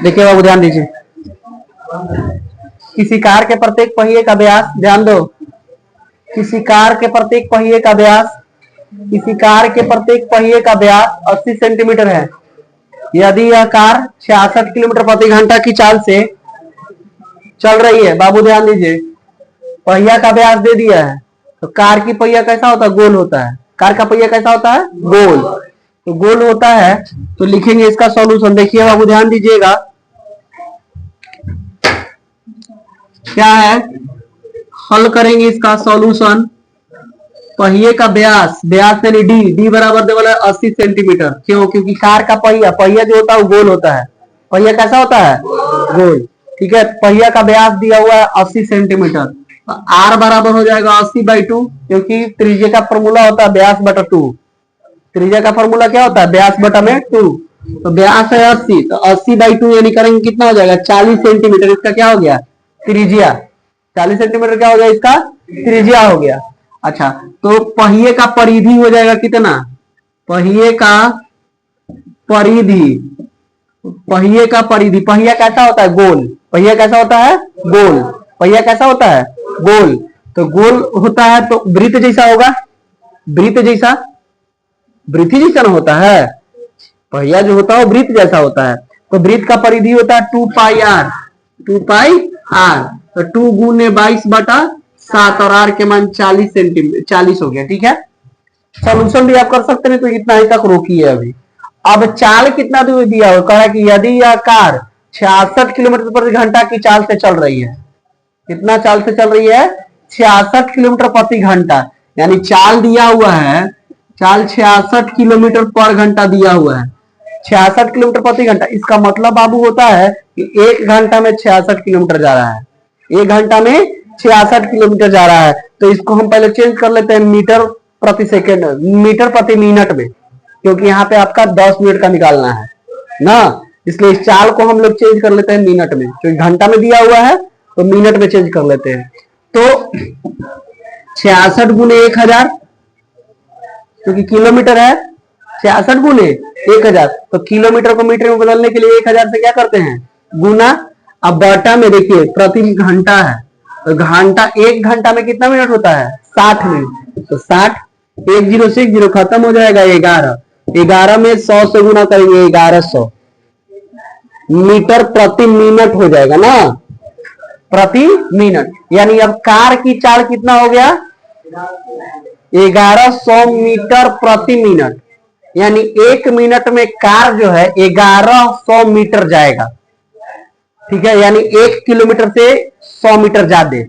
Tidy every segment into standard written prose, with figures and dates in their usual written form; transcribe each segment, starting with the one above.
देखिए बाबू ध्यान दीजिए, किसी कार के प्रत्येक पहिए का व्यास, ध्यान दो, किसी कार के प्रत्येक पहिए का व्यास, किसी कार के प्रत्येक पहिए का व्यास 80 सेंटीमीटर है। यदि यह कार 66 किलोमीटर प्रति घंटा की चाल से चल रही है, बाबू ध्यान दीजिए, पहिया का व्यास दे दिया है, तो कार की पहिया कैसा होता है? गोल होता है। कार का पहिया कैसा होता है? गोल। तो गोल होता है, तो लिखेंगे इसका सॉल्यूशन। देखिए बाबू ध्यान दीजिएगा, क्या है, हल करेंगे इसका सॉल्यूशन। पहिए का व्यास, व्यास यानी डी बराबर दे वाला 80 सेंटीमीटर। क्यों? क्योंकि कार का पहिया, पहिया जो होता है वो गोल होता है। पहिया कैसा होता है? गोल। ठीक है, पहिया का व्यास दिया हुआ है 80 सेंटीमीटर। आर बराबर हो जाएगा 80/2, क्योंकि त्रिज्या का फॉर्मूला होता है व्यास बटा 2। त्रिज्या का फॉर्मूला क्या होता है? व्यास बटा में 2। तो व्यास है 80, तो 80/2 यानी करेंगे कितना हो जाएगा? 40 सेंटीमीटर। इसका क्या हो गया? त्रिज्या। 40 सेंटीमीटर क्या हो गया? इसका त्रिज्या हो गया। अच्छा, तो पहिए का परिधि हो जाएगा कितना? पहिए का परिधि, पहिए का परिधि, पहिया कैसा होता है? गोल। पहिया कैसा होता है? गोल। पहिया कैसा होता है? गोल। तो गोल होता है तो वृत्त जैसा होगा, वृत्त जैसा, वृत्ति जैसा ना होता है। पहिया जो होता है वो वृत्त जैसा होता है। तो वृत्त का परिधि होता है 2πr, 2πr। तो 2 गुने 22/7 और r के मान 40 सेंटीमीटर, 40 हो गया। ठीक है, सोल्यूशन भी आप कर सकते हैं। तो इतना ही तक रोकिए अभी। अब चाल कितना दिया हुआ, कहा कि यदि यह कार 66 किलोमीटर प्रति घंटा की चाल से चल रही है, कितना चाल से चल रही है? 66 किलोमीटर प्रति घंटा, यानी चाल दिया हुआ है, चाल 66 किलोमीटर पर घंटा दिया हुआ है, 66 किलोमीटर प्रति घंटा। इसका मतलब बाबू होता है कि 1 घंटा में 66 किलोमीटर जा रहा है, 1 घंटा में 66 किलोमीटर जा रहा है। तो इसको हम पहले चेंज कर लेते हैं मीटर प्रति सेकेंड, मीटर प्रति मिनट में, क्योंकि यहाँ पे आपका 10 मिनट का निकालना है ना, इसलिए इस चाल को हम लोग चेंज कर लेते हैं मिनट में। क्योंकि घंटा में दिया हुआ है तो मिनट में चेंज कर लेते हैं। तो 66 गुने 1000, क्योंकि किलोमीटर है, 66 गुने 1000, तो किलोमीटर को मीटर में बदलने के लिए 1000 से क्या करते हैं? गुना। अब बटा में देखिए प्रति घंटा है, तो घंटा, 1 घंटा में कितना मिनट होता है? 60 मिनट। तो 60, 10 से 0 खत्म हो जाएगा, 11, 11 में 100 से गुना करेंगे, 1100 मीटर प्रति मिनट हो जाएगा ना, प्रति मिनट। यानी अब कार की चाल कितना हो गया? 1100 मीटर प्रति मिनट। यानी 1 मिनट में कार जो है 1100 मीटर जाएगा। ठीक है, यानी 1 किलोमीटर से 100 मीटर ज्यादा,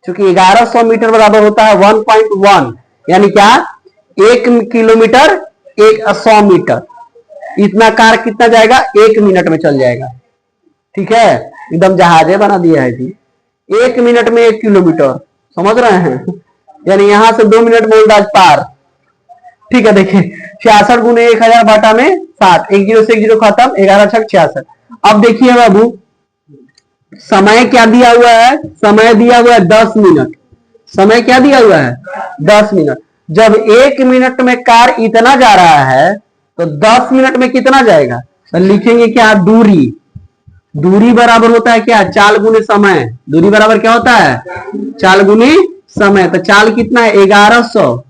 क्योंकि 1100 मीटर बराबर होता है 1.1, यानी क्या? 1 किलोमीटर 100 मीटर। इतना कार कितना जाएगा? 1 मिनट में चल जाएगा। ठीक है, एकदम जहाजे बना दिया है जी। 1 मिनट में 1 किलोमीटर, समझ रहे हैं? यानी यहां से 2 मिनट मोलदाज पार। ठीक है, देखिए 66 गुने 1000 बाटा में 7, 1 0 से 1 0 खत्म, 11 6 66। अब देखिए बाबू, समय क्या दिया हुआ है? समय दिया हुआ है 10 मिनट। समय क्या दिया हुआ है? 10 मिनट। जब 1 मिनट में कार इतना जा रहा है, तो 10 मिनट में कितना जाएगा? तो लिखेंगे क्या? दूरी। दूरी बराबर होता है क्या? चाल गुने समय। दूरी बराबर क्या होता है? चाल गुने समय। तो चाल कितना है? 1100,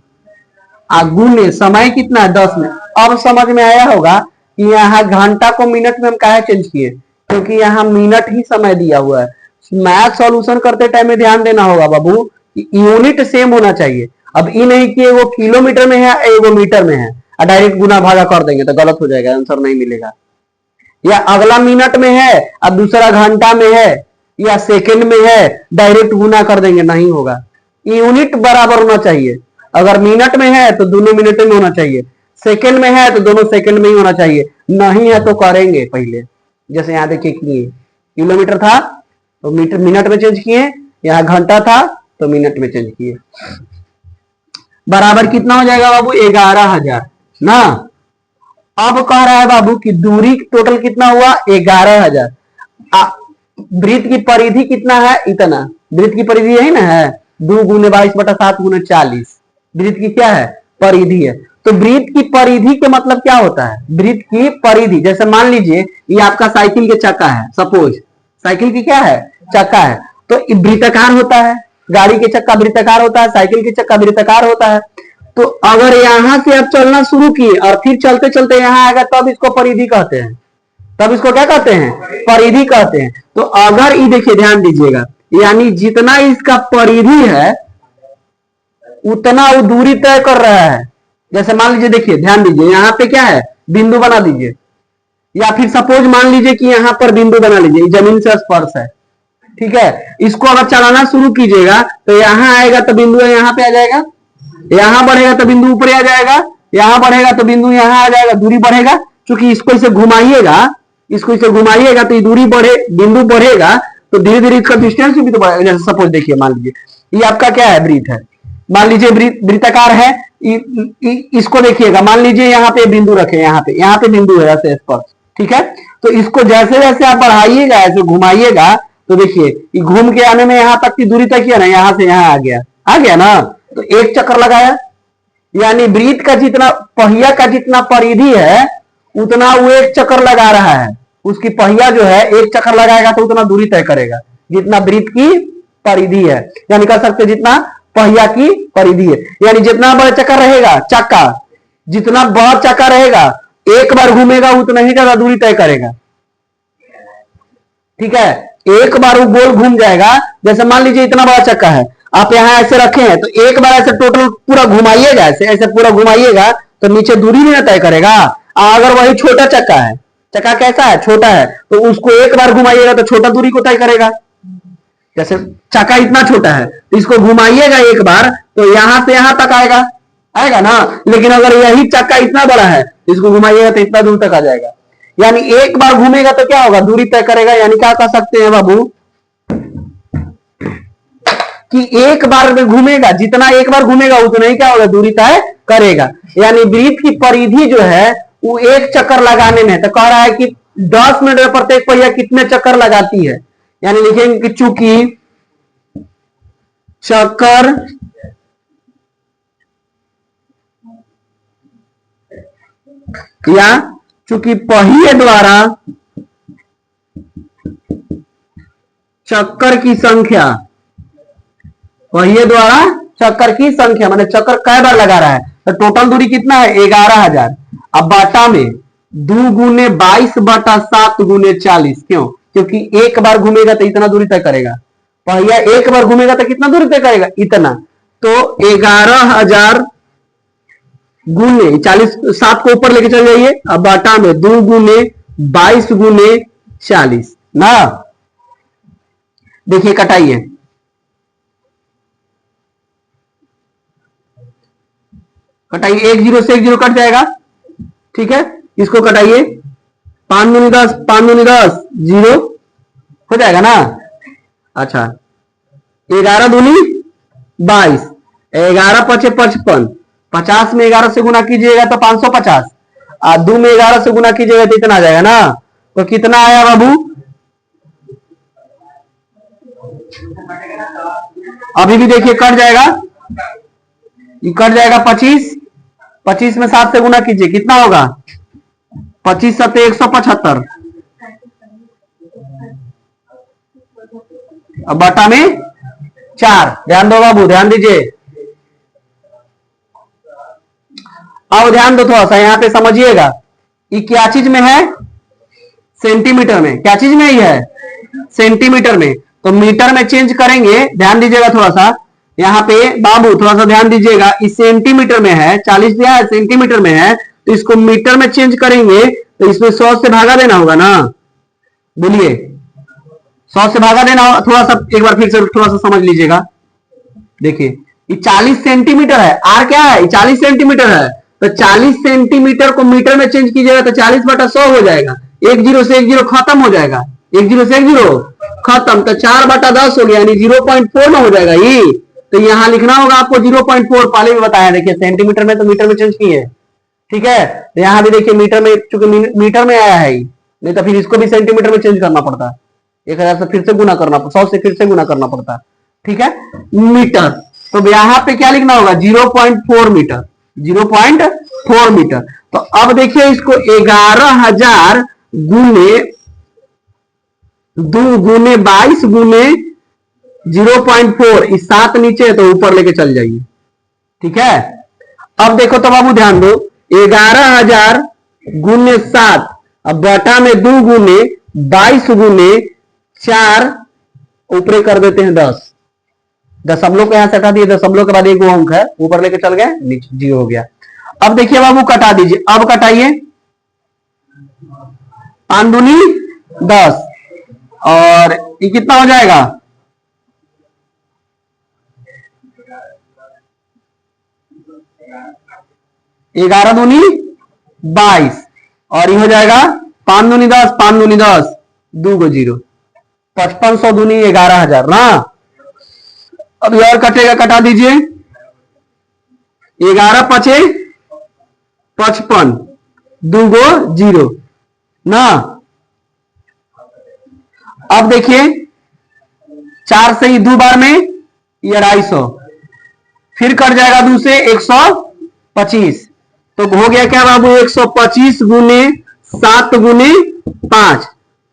गुने समय कितना है? 10 मिनट। अब समझ में आया होगा कि यहाँ घंटा को मिनट में हम काहे चेंज किए? क्योंकि यहाँ मिनट ही समय दिया हुआ है। मैथ सॉल्यूशन करते टाइम में ध्यान देना होगा बाबू, यूनिट सेम होना चाहिए। अब ये नहीं कि वो किलोमीटर में है, वो मीटर में है, डायरेक्ट गुना भागा कर देंगे तो गलत हो जाएगा, आंसर नहीं मिलेगा। या अगला मिनट में है और दूसरा घंटा में है या सेकंड में है, डायरेक्ट गुना कर देंगे, नहीं होगा। यूनिट बराबर होना चाहिए। अगर मिनट में है तो दोनों मिनट में होना चाहिए, सेकंड में है तो दोनों सेकंड में ही होना चाहिए, नहीं है तो करेंगे पहले। जैसे यहाँ देखिए किए, किलोमीटर था तो मीटर मिनट में चेंज किए, यहाँ घंटा था तो मिनट में चेंज किए। बराबर कितना हो जाएगा बाबू? 11,000 ना। अब कह रहा है बाबू कि दूरी टोटल कितना हुआ? 11,000। वृत्त की परिधि कितना है? इतना। वृत्त की परिधि यही ना है, 2 गुने 22/7 गुने 40। वृत्त की क्या है? परिधि है। तो वृत्त की परिधि के मतलब क्या होता है? वृत्त की परिधि, जैसे मान लीजिए ये आपका साइकिल के चक्का है, सपोज साइकिल की क्या है? चक्का है, तो वृत्ताकार होता है, गाड़ी के चक्का वृत्ताकार होता है, साइकिल के चक्का वृत्ताकार होता है। तो अगर यहां से आप चलना शुरू किए और फिर चलते चलते यहां आएगा तब इसको परिधि कहते हैं, तब इसको क्या कहते हैं? परिधि कहते हैं। तो अगर ये देखिए ध्यान दीजिएगा, यानी जितना इसका परिधि है उतना वो दूरी तय कर रहा है। जैसे मान लीजिए, देखिए ध्यान दीजिए, यहां पे क्या है? बिंदु बना दीजिए, या फिर सपोज मान लीजिए कि यहां पर बिंदु बना लीजिए, जमीन से स्पर्श है, ठीक है। इसको अगर चलाना शुरू कीजिएगा तो यहां आएगा तो बिंदु यहां पे आ जाएगा, यहां बढ़ेगा तो बिंदु ऊपर आ जाएगा, यहां बढ़ेगा तो बिंदु यहां आ जाएगा, दूरी बढ़ेगा। क्योंकि इसको इसे घुमाइएगा, इसको इसे घुमाइएगा तो दूरी बढ़े, बिंदु बढ़ेगा, तो धीरे धीरे इसका डिस्टेंस भी तो बढ़ेगा। जैसे सपोज देखिए, मान लीजिए ये आपका क्या है? वृत्त है, मान लीजिए वृत्ताकार है। इसको देखिएगा, मान लीजिए यहाँ पे बिंदु रखे, यहाँ पे बिंदु है ऐसे स्पर्श, ठीक है। तो इसको जैसे जैसे आप बढ़ाइएगा, ऐसे घुमाइएगा, तो देखिए घूम के आने में यहाँ तक की दूरी तय किया ना, यहां से यहां आ गया ना, तो एक चक्कर लगाया। यानी वृत्त का जितना पहिया का जितना परिधि है उतना वो एक चक्कर लगा रहा है। उसकी पहिया जो है एक चक्कर लगाएगा तो उतना दूरी तय करेगा जितना वृत्त की परिधि है, यानी कर सकते जितना पहिया की परिधि है। यानी जितना बड़ा चक्कर रहेगा, चक्का जितना बड़ा चक्का रहेगा, एक बार घूमेगा उतना ही ज्यादा दूरी तय करेगा, ठीक है। एक बार वो गोल घूम जाएगा। जैसे मान लीजिए इतना बड़ा चक्का है, आप यहां ऐसे रखे हैं, तो एक बार ऐसे टोटल पूरा घुमाइएगा, ऐसे पूरा घुमाइएगा तो नीचे दूरी नहीं तय करेगा। अगर वही छोटा चक्का है, चक्का कैसा है? छोटा है, तो उसको एक बार घुमाइएगा तो छोटा दूरी को तय करेगा। जैसे चक्का इतना छोटा है तो इसको घुमाइएगा एक बार तो यहां से यहां तक आएगा ना। लेकिन अगर यही चक्का इतना बड़ा है, इसको घुमाइएगा तो इतना दूर तक आ जाएगा। यानी एक बार घूमेगा तो क्या होगा? दूरी तय करेगा। यानी क्या कह सकते हैं बाबू कि एक बार में घूमेगा, जितना एक बार घूमेगा उतना ही क्या होगा? दूरी तय करेगा। यानी वृत्त की परिधि जो है वो एक चक्कर लगाने में, तो कह रहा है कि 10 मिनट में प्रत्येक पहिया कितने चक्कर लगाती है। यानी लिखेंगे कि चूंकि चक्कर या चूंकि पहिए द्वारा चक्कर की संख्या, पहिए द्वारा चक्कर की संख्या माने चक्कर कै बार लगा रहा है, तो टोटल दूरी कितना है? 11,000। अब बाटा में 2 गुने 22 बटा 7 गुने 40। क्यों? क्योंकि एक बार घूमेगा तो इतना दूरी तय करेगा। पहिया एक बार घूमेगा तो कितना दूरी तय करेगा? इतना। तो 11,000 गुने 40, 7 को ऊपर लेके चल जाइए। अब बाटा में 2 गुने 22 गुने 40 ना। देखिए कटाइए, कटाइए, 1 0 से 1 0 कट जाएगा, ठीक है। इसको कटाइए, 5 दूनी 10, 5 दूनी 10, 0 हो जाएगा ना। अच्छा, 11 दूनी 22, 11 पचे 55, 50 में 11 से गुना कीजिएगा तो 550, और 2 में 11 से गुना कीजिएगा तो इतना आ जाएगा ना। तो कितना आया बाबू? अभी भी देखिए कट जाएगा, ये कट जाएगा 25, 25 में 7 से गुना कीजिए, कितना होगा? 25 सत्ते 175। अब बटा में 4। ध्यान दो बाबू, ध्यान दीजिए। अब ध्यान दो थोड़ा सा, यहां पे समझिएगा ये क्या चीज में है? सेंटीमीटर में। क्या चीज में ही है? सेंटीमीटर में। तो मीटर में चेंज करेंगे, ध्यान दीजिएगा थोड़ा सा। यहाँ पे बाबू थोड़ा सा ध्यान दीजिएगा, इस सेंटीमीटर में है, 40 दिया है, सेंटीमीटर में है, तो इसको मीटर में चेंज करेंगे तो इसमें 100 से भागा देना होगा ना। बोलिए, 100 से भागा देना होगा। थोड़ा सा एक बार फिर से थोड़ा सा समझ लीजिएगा। देखिए ये 40 सेंटीमीटर है, आर क्या है? 40 सेंटीमीटर है, तो 40 सेंटीमीटर को मीटर में चेंज कीजिएगा तो 40 बटा 100 हो जाएगा। 1 0 से 1 0 खत्म हो जाएगा, 1 0 से 1 0 खत्म, तो 4 बटा 10 हो गया, यानी 0.4 में हो जाएगा ये। तो यहां लिखना होगा आपको 0.4, पहले भी बताया। देखिए सेंटीमीटर में तो मीटर में चेंज किए, ठीक है। तो यहां भी देखिए मीटर में, चूंकि मीटर में आया है, नहीं तो फिर इसको भी सेंटीमीटर में चेंज करना पड़ता, 1000 से फिर से गुना करना, 100 से फिर से गुना करना पड़ता, ठीक है। मीटर, तो यहां पे क्या लिखना होगा? 0.4 मीटर। 0.4 मीटर। तो अब देखिए इसको 11,000 गुने 2 गुने 22 गुने 0.4, इस 7 नीचे है तो ऊपर लेके चल जाइए। ठीक है, अब देखो तो बाबू ध्यान दो, 11,000 गुने 7, अब बटा में 2 गुने 22 गुने 4, ऊपर कर देते हैं 10। दशमलव को यहां से हटा दिए, दशमलव के बाद एक अंक है, ऊपर लेके चल गए, नीचे 0 हो गया। अब देखिए बाबू कटा दीजिए, अब कटाइए, 5 दूनी 10, और ये कितना हो जाएगा, 11 दूनी 22, और ये हो जाएगा 5 दूनी 10, 5 दूनी 10, 2 को 0, 5500 दूनी 11,000 ना। अब और कटेगा, कटा दीजिए, 11 पचे 55, 2 गो 0 ना। अब देखिए 4 से ही 2 बार में ये 250, फिर कट जाएगा 2 से 125, तो हो गया क्या बाबू, 125 गुने 7 गुने 5,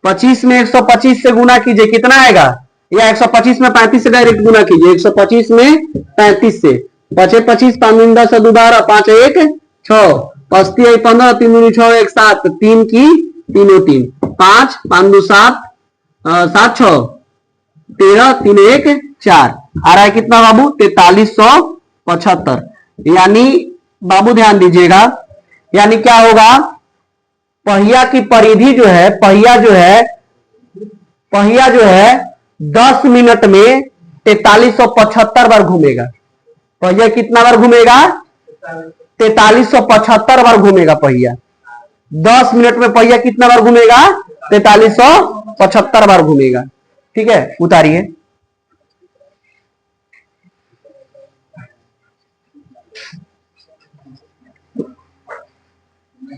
25 में 125 से गुना कीजिए, कितना आएगा, या 125 में 35 से डायरेक्ट गुना कीजिए, 125 में 35 से, 5 25, 5 10 2 12, 5 1 6, 5 15, 3 दूनी 6 1 7, 3 की 3 3, 5 5 2 7, 7 6 13, 3 1 4, आ रहा है कितना बाबू, 4375। यानी बाबू ध्यान दीजिएगा, यानी क्या होगा, पहिया की परिधि जो है, पहिया जो है 10 मिनट में 4375 बार घूमेगा। पहिया कितना बार घूमेगा, 4375 बार घूमेगा पहिया। 10 मिनट में पहिया कितना बार घूमेगा, 4375 बार घूमेगा। ठीक है, उतारिए।